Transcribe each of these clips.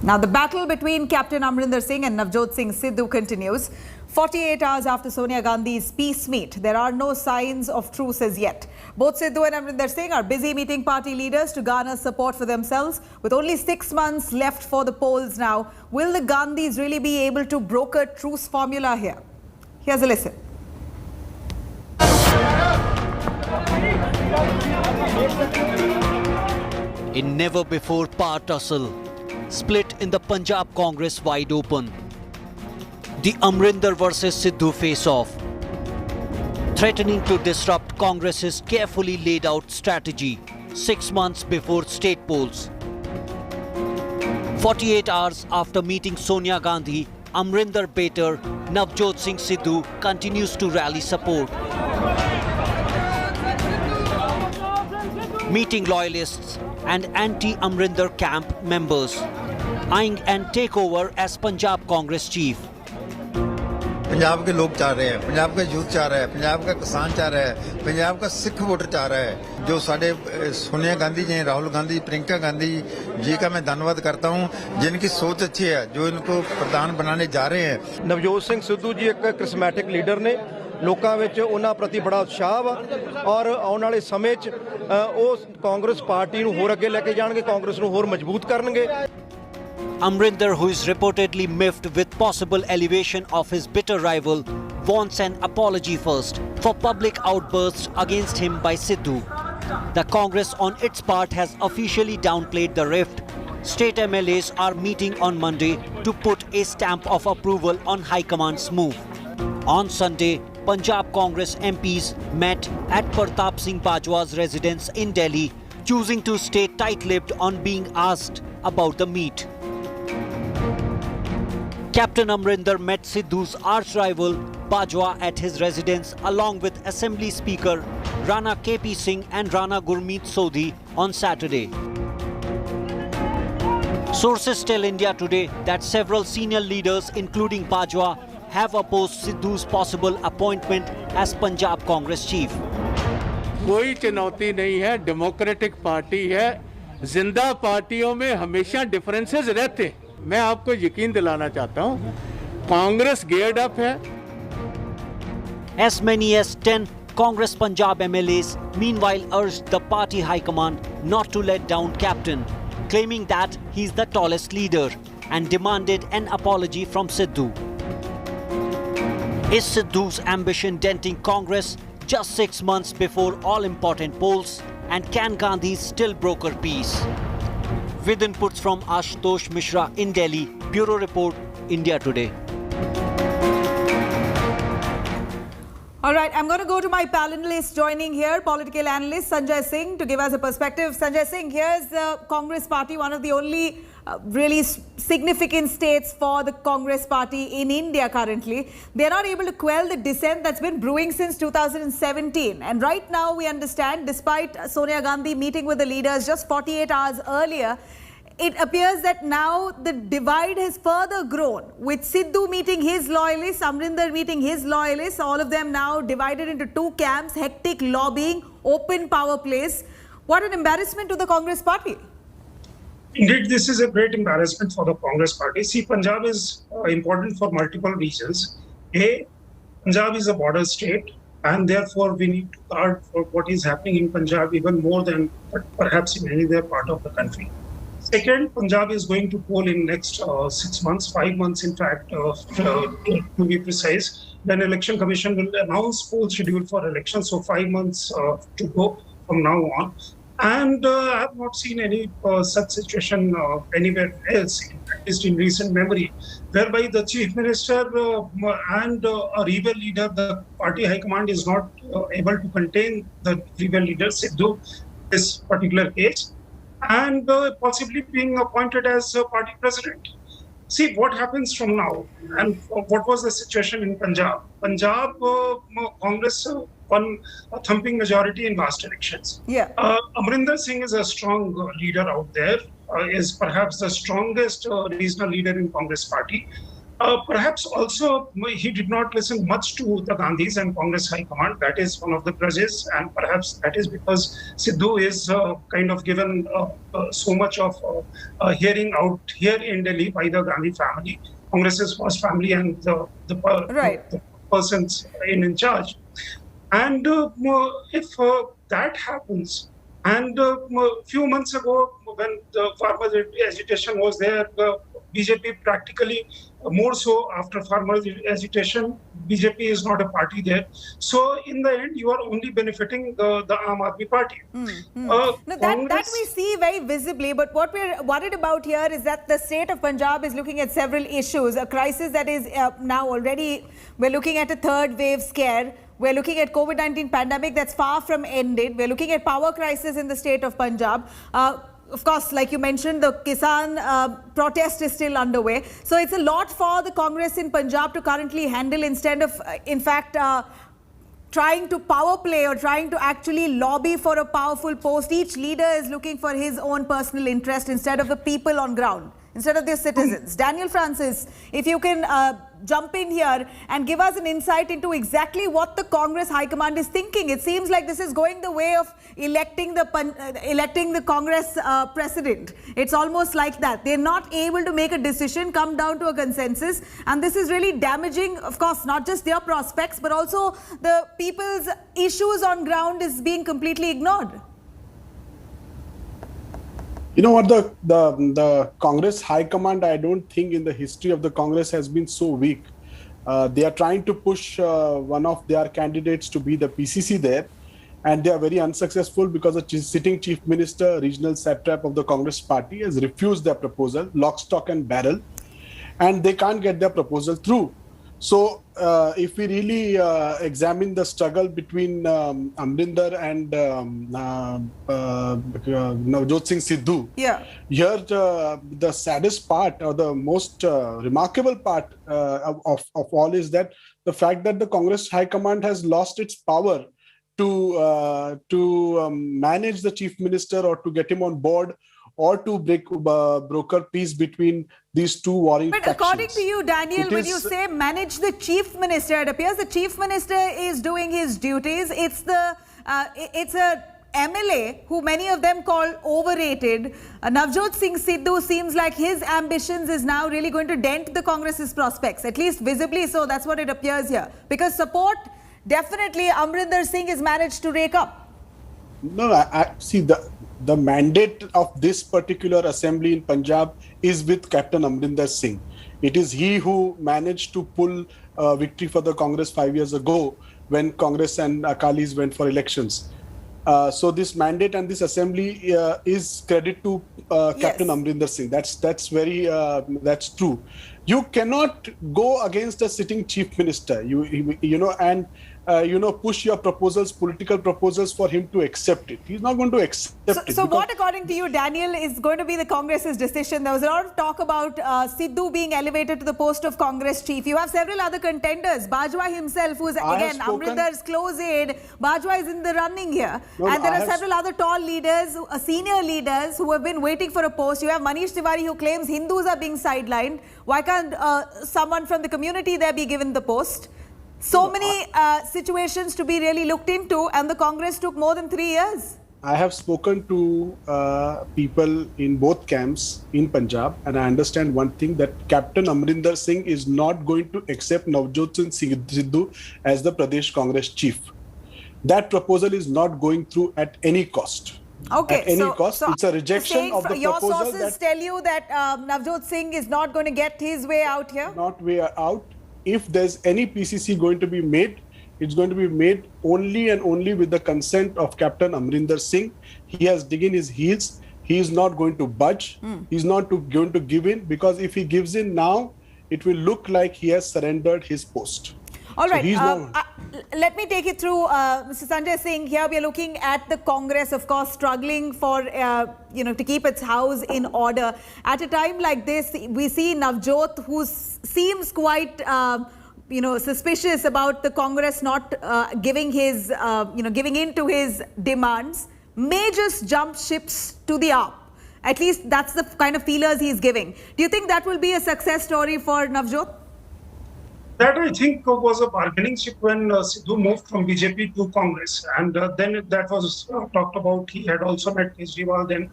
Now, the battle between Captain Amarinder Singh and Navjot Singh Sidhu continues. 48 hours after Sonia Gandhi's peace meet, there are no signs of truce as yet. Both Sidhu and Amarinder Singh are busy meeting party leaders to garner support for themselves. With only 6 months left for the polls now, will the Gandhis really be able to broker truce formula here? Here's a listen. In never-before-par tussle, split in the Punjab Congress wide open. The Amarinder versus Sidhu face-off, threatening to disrupt Congress's carefully laid out strategy 6 months before state polls. 48 hours after meeting Sonia Gandhi, Amarinder baiter Navjot Singh Sidhu continues to rally support. Meeting loyalists and anti-Amarinder camp members, eyeing an takeover as Punjab Congress chief. Punjab के लोग चाह रहे हैं, पंजाब का youth चाह रहा है, पंजाब का किसान चाह रहा है, पंजाब का सिख वोटर चाह रहा है। जो साढ़े सोनिया गांधी जी, राहुल गांधी, प्रियंका गांधी जी का मैं धन्यवाद करता हूं, जिनकी सोच अच्छी है, जो इनको प्रधान बनाने जा रहे हैं। नवजोत सिंह सिद्धू जी एक करिश्मेटिक लीडर ने, ਲੋਕਾਂ ਵਿੱਚ ਉਹਨਾਂ ਪ੍ਰਤੀ ਬੜਾ ਉਤਸ਼ਾਹ ਵਾ ਔਰ ਆਉਣ ਵਾਲੇ ਸਮੇਂ 'ਚ ਉਹ ਕਾਂਗਰਸ ਪਾਰਟੀ ਨੂੰ ਹੋਰ ਅੱਗੇ ਲੈ ਕੇ ਜਾਣਗੇ, ਕਾਂਗਰਸ ਨੂੰ ਹੋਰ ਮਜ਼ਬੂਤ ਕਰਨਗੇ। Amarinder, who is reportedly miffed with possible elevation of his bitter rival, wants an apology first for public outbursts against him by Sidhu. The Congress on its part has officially downplayed the rift. State MLAs are meeting on Monday to put a stamp of approval on High Command's move. On Sunday, Punjab Congress MPs met at Pratap Singh Bajwa's residence in Delhi, choosing to stay tight-lipped on being asked about the meet. Captain Amarinder met Sidhu's arch-rival Bajwa at his residence along with Assembly Speaker Rana KP Singh and Rana Gurmeet Sodhi on Saturday. Sources tell India Today that several senior leaders, including Bajwa, have opposed Sidhu's possible appointment as Punjab Congress chief. कोई चुनौती नहीं है, democratic party है, जिंदा पार्टियों में हमेशा differences रहते। मैं आपको यकीन दिलाना चाहता हूं, कांग्रेस geared up है। As many as 10 Congress Punjab MLAs meanwhile urged the party high command not to let down Captain, claiming that he's the tallest leader, and demanded an apology from Sidhu. Is Sidhu's ambition denting Congress just 6 months before all-important polls? And can Gandhi still broker peace? With inputs from Ashutosh Mishra in Delhi, Bureau Report, India Today. All right, I'm going to go to my panelists joining here, political analyst Sanjay Singh, to give us a perspective. Sanjay Singh, here's the Congress party, one of the only really significant states for the Congress party in India currently. They're not able to quell the dissent that's been brewing since 2017. And right now we understand, despite Sonia Gandhi meeting with the leaders just 48 hours earlier, it appears that now the divide has further grown, with Sidhu meeting his loyalists, Amarinder meeting his loyalists, all of them now divided into two camps, hectic lobbying, open power plays. What an embarrassment to the Congress party. Indeed, this is a great embarrassment for the Congress party. See, Punjab is important for multiple reasons. Punjab is a border state, and therefore we need to guard for what is happening in Punjab even more than perhaps in any other part of the country. Second, Punjab is going to poll in next 6 months, 5 months in fact, to be precise. Then Election Commission will announce poll schedule for election, so 5 months to go from now on. And I have not seen any such situation anywhere else, at least in recent memory, whereby the Chief Minister and a rebel leader, the party high command is not able to contain the rebel leader, Sidhu, this particular case, and possibly being appointed as party president. See what happens from now, and what was the situation in Punjab. Punjab Congress won a thumping majority in last elections. Yeah. Amarinder Singh is a strong leader out there, is perhaps the strongest regional leader in Congress party. Perhaps also he did not listen much to the Gandhis and Congress High Command. That is one of the grudges, and perhaps that is because Sidhu is kind of given so much of hearing out here in Delhi by the Gandhi family, Congress's first family, and the persons in charge. And if that happens, and a few months ago, when the farmers' agitation was there, BJP practically more so after farmers' agitation, BJP is not a party there. So in the end, you are only benefiting the Aam Aadmi Party. No, that we see very visibly, but what we're worried about here is that the state of Punjab is looking at several issues, a crisis that is now already, we're looking at a third wave scare. We're looking at COVID-19 pandemic that's far from ended. We're looking at power crisis in the state of Punjab. Of course, like you mentioned, the Kisan protest is still underway. So it's a lot for the Congress in Punjab to currently handle instead of, in fact, trying to power play or trying to actually lobby for a powerful post. Each leader is looking for his own personal interest instead of the people on ground, instead of their citizens. Daniel Francis, if you can jump in here and give us an insight into exactly what the Congress High Command is thinking. It seems like this is going the way of electing the Congress president. It's almost like that. They're not able to make a decision, come down to a consensus, and this is really damaging, of course, not just their prospects, but also the people's issues on ground is being completely ignored. You know what, the Congress High Command, I don't think in the history of the Congress has been so weak. They are trying to push one of their candidates to be the PCC there, and they are very unsuccessful because the sitting chief minister, regional satrap of the Congress party, has refused their proposal, lock, stock and barrel, and they can't get their proposal through. So if we really examine the struggle between Amarinder and Navjot Singh Sidhu, here the saddest part or the most remarkable part of all is that the fact that the Congress High Command has lost its power to manage the chief minister or to get him on board or to broker peace between these two warring factions. But according to you, Daniel, when you say manage the chief minister, it appears the chief minister is doing his duties. It's a MLA who many of them call overrated. Navjot Singh Sidhu seems like his ambitions is now really going to dent the Congress's prospects, at least visibly so. That's what it appears here. Because support, definitely Amarinder Singh has managed to rake up. No, I see the mandate of this particular assembly in Punjab is with Captain Amarinder Singh. It is he who managed to pull victory for the Congress 5 years ago when Congress and Akalis went for elections. So this mandate and this assembly is credit to Captain Amarinder Singh. That's true. You cannot go against a sitting chief minister. Push your proposals, political proposals for him to accept it. He's not going to accept it. So what, according to you, Daniel, is going to be the Congress's decision? There was a lot of talk about Sidhu being elevated to the post of Congress chief. You have several other contenders. Bajwa himself, who is again Amarinder's close aide. Bajwa is in the running here. And there are several other tall leaders, senior leaders who have been waiting for a post. You have Manish Tiwari, who claims Hindus are being sidelined. Why can't someone from the community there be given the post? So many situations to be really looked into, and the Congress took more than 3 years. I have spoken to people in both camps in Punjab, and I understand one thing, that Captain Amarinder Singh is not going to accept Navjot Singh Sidhu as the Pradesh Congress chief. That proposal is not going through at any cost. Okay, at any cost. It's a rejection of the proposal. Your sources tell you that Navjot Singh is not going to get his way out here? Not way out. If there's any PCC going to be made, it's going to be made only and only with the consent of Captain Amarinder Singh. He has dug in his heels. He is not going to budge. He's not going to give in, because if he gives in now, it will look like he has surrendered his post. All right. Let me take it through, Mr. Sanjay Singh. Here we are looking at the Congress, of course, struggling for, to keep its house in order. At a time like this, we see Navjot, who seems quite, suspicious about the Congress not giving in to his demands, may just jump ships to the AAP. At least that's the kind of feelers he's giving. Do you think that will be a success story for Navjot? That I think was a bargaining chip when Sidhu moved from BJP to Congress, and then that was talked about. He had also met Kejriwal then.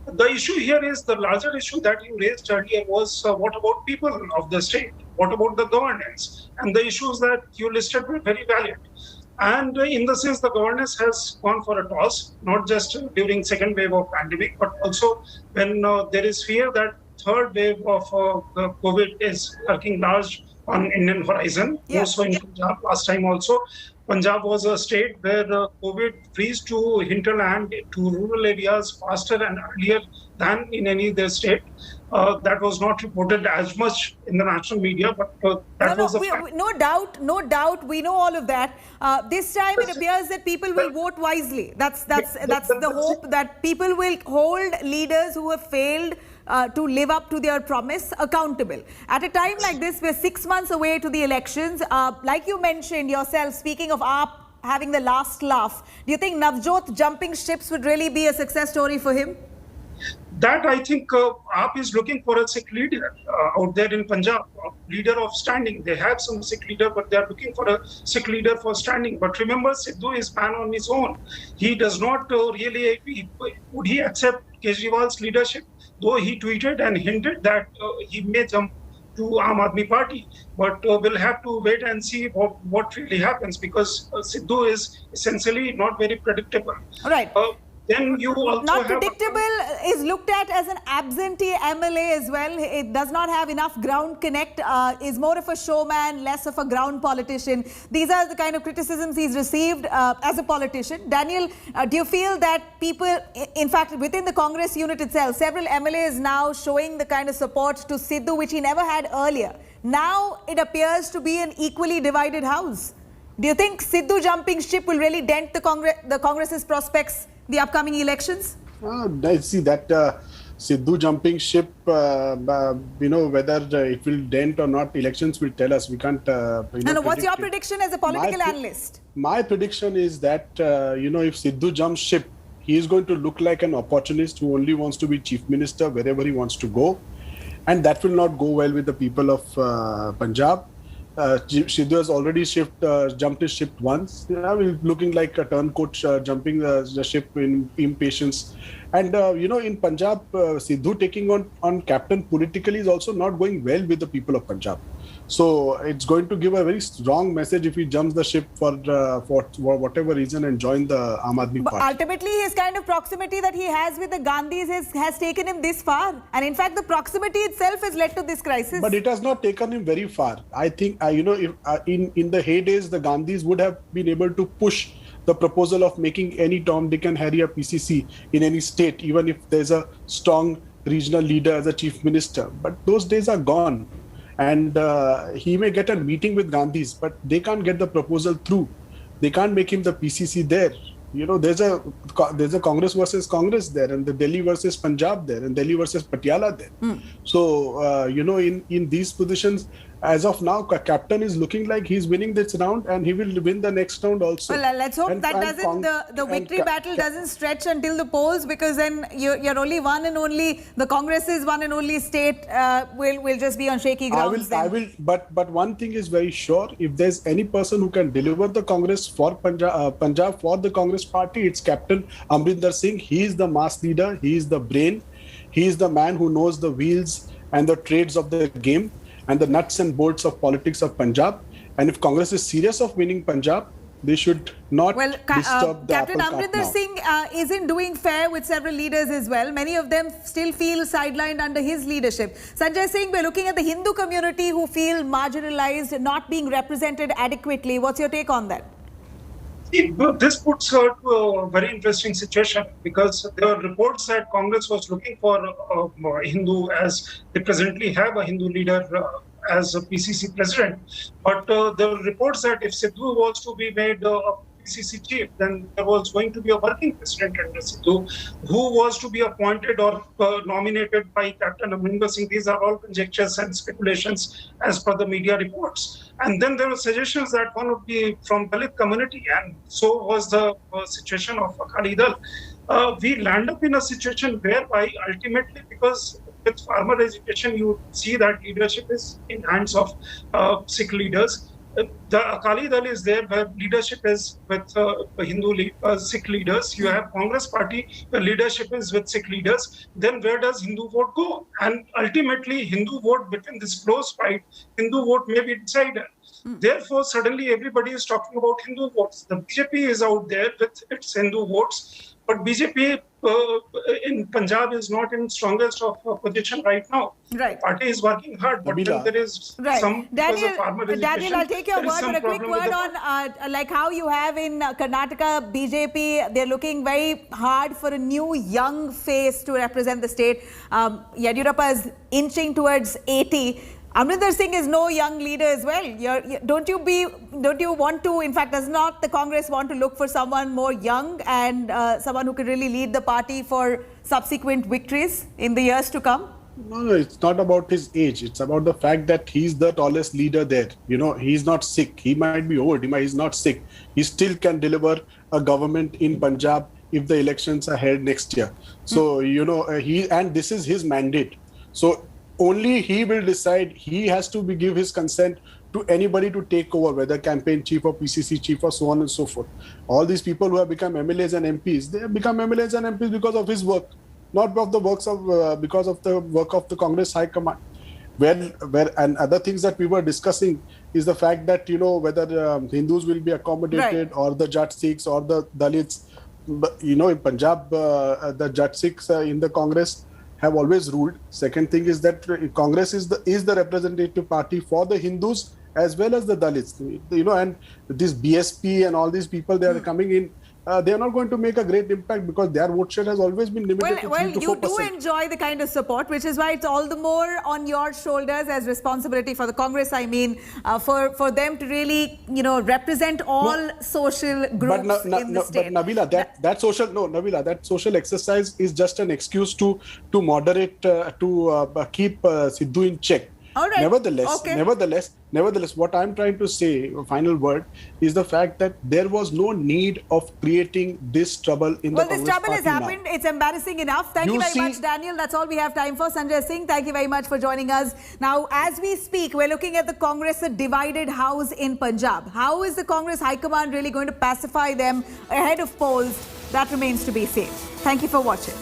The issue here is the larger issue that you raised earlier was what about people of the state? What about the governance? And the issues that you listed were very valid. And in the sense, the governance has gone for a toss, not just during second wave of pandemic, but also when there is fear that third wave of the COVID is lurking large on Indian horizon. Yeah. Also in Punjab last time also. Punjab was a state where COVID reached to hinterland, to rural areas faster and earlier than in any other state. That was not reported as much in the national media, but that was a fact. No doubt. We know all of that. This time it appears that people will vote wisely. That's the hope, that people will hold leaders who have failed to live up to their promise accountable. At a time like this, we're 6 months away to the elections. Like you mentioned yourself, speaking of AAP having the last laugh, do you think Navjot jumping ships would really be a success story for him? That I think AAP is looking for a Sikh leader out there in Punjab, a leader of standing. They have some Sikh leader, but they are looking for a Sikh leader for standing. But remember, Sidhu is man on his own. He does not really, would he accept Kejriwal's leadership? Though he tweeted and hinted that he may jump to Aam Aadmi Party, but we'll have to wait and see what really happens, because Sidhu is essentially not very predictable. All right. Then you also not predictable is looked at as an absentee MLA as well. It does not have enough ground connect, is more of a showman, less of a ground politician. These are the kind of criticisms he's received as a politician. Daniel, do you feel that people, in fact, within the Congress unit itself, several MLAs now showing the kind of support to Sidhu which he never had earlier? Now it appears to be an equally divided house. Do you think Sidhu jumping ship will really dent the Congress's prospects the upcoming elections? I see that Sidhu jumping ship, whether it will dent or not, elections will tell us. We can't. No, what's your prediction as a political analyst? My prediction is that, if Sidhu jumps ship, he is going to look like an opportunist who only wants to be chief minister wherever he wants to go. And that will not go well with the people of Punjab. Sidhu has already jumped his ship once. Looking like a turncoat jumping the ship in impatience. And, in Punjab, Sidhu taking on captain politically is also not going well with the people of Punjab. So it's going to give a very strong message if he jumps the ship for whatever reason and join the Aam Aadmi Party. But ultimately, his kind of proximity that he has with the Gandhis has taken him this far. And in fact, the proximity itself has led to this crisis. But it has not taken him very far. I think, if in the heydays, the Gandhis would have been able to push the proposal of making any Tom, Dick and Harry a PCC in any state, even if there's a strong regional leader as a chief minister. But those days are gone. And he may get a meeting with Gandhis, but they can't get the proposal through. They can't make him the PCC there. There's a Congress versus Congress there, and the Delhi versus Punjab there, and Delhi versus Patiala there. So, in these positions, as of now, captain is looking like he's winning this round, and he will win the next round also. Well, let's hope the victory battle doesn't stretch until the polls, because then you're only one and only, the Congress's one and only state will just be on shaky grounds. But one thing is very sure: if there's any person who can deliver the Congress for Punjab for the Congress party, it's Captain Amarinder Singh. He is the mass leader. He is the brain. He is the man who knows the wheels and the trades of the game and the nuts and bolts of politics of Punjab. And if Congress is serious of winning Punjab, they should not disturb the Captain apple cart Amarinder now. Singh isn't doing fair with several leaders as well. Many of them still feel sidelined under his leadership. Sanjay Singh, we're looking at the Hindu community who feel marginalized, not being represented adequately. What's your take on that? This puts her to a very interesting situation, because there are reports that Congress was looking for a Hindu, as they presently have a Hindu leader as a PCC president. But there were reports that if Sidhu was to be made a PCC chief, then there was going to be a working president under Sidhu, who was to be appointed or nominated by Captain Amarinder Singh. These are all conjectures and speculations as per the media reports. And then there were suggestions that one would be from Dalit community, and so was the situation of Akali Dal. We land up in a situation whereby ultimately, because with farmer education, you see that leadership is in hands of Sikh leaders. The Akali Dal is there where leadership is with Sikh leaders. You have Congress party where leadership is with Sikh leaders. Then where does Hindu vote go? And ultimately, Hindu vote between this close fight, Hindu vote may be decided. Therefore, suddenly everybody is talking about Hindu votes. The BJP is out there with its Hindu votes. But BJP in Punjab is not in strongest of position right now. Right. Party is working hard, but Nabila. then there is Right. some Daniel, farmer Daniel, I'll take your there is word, some but a quick problem with word the on like how you have in Karnataka, BJP, they're looking very hard for a new young face to represent the state. Yadurappa is inching towards 80. Amarinder Singh is no young leader as well. Don't you want to, in fact, does not the Congress want to look for someone more young and someone who could really lead the party for subsequent victories in the years to come? No, it's not about his age. It's about the fact that he's the tallest leader there. You know, he's not sick. He might be old. He's not sick. He still can deliver a government in Punjab if the elections are held next year. So, and this is his mandate. So, only he will decide. He has to give his consent to anybody to take over, whether campaign chief or PCC chief or so on and so forth. All these people who have become MLAs and MPs, they have become MLAs and MPs because of his work, not of the works of because of the work of the Congress High Command. Where and other things that we were discussing is the fact that whether Hindus will be accommodated or the Jat Sikhs or the Dalits. But, in Punjab, the Jat Sikhs in the Congress have always ruled. Second thing is that Congress is the representative party for the Hindus as well as the Dalits. And this BSP and all these people, they are coming in. They are not going to make a great impact because their vote share has always been limited to 3 to 4%. You do enjoy the kind of support, which is why it's all the more on your shoulders as responsibility for the Congress. I mean, for them to really, represent all social groups in the state. But Nabila, that social exercise is just an excuse to moderate, to keep Sidhu in check. All right. Nevertheless, what I'm trying to say, final word, is the fact that there was no need of creating this trouble in the Congress party. Well, this trouble has happened. It's embarrassing enough. Thank you very much, Daniel. That's all we have time for. Sanjay Singh, thank you very much for joining us. Now, as we speak, we're looking at the Congress, a divided house in Punjab. How is the Congress High Command really going to pacify them ahead of polls? That remains to be seen. Thank you for watching.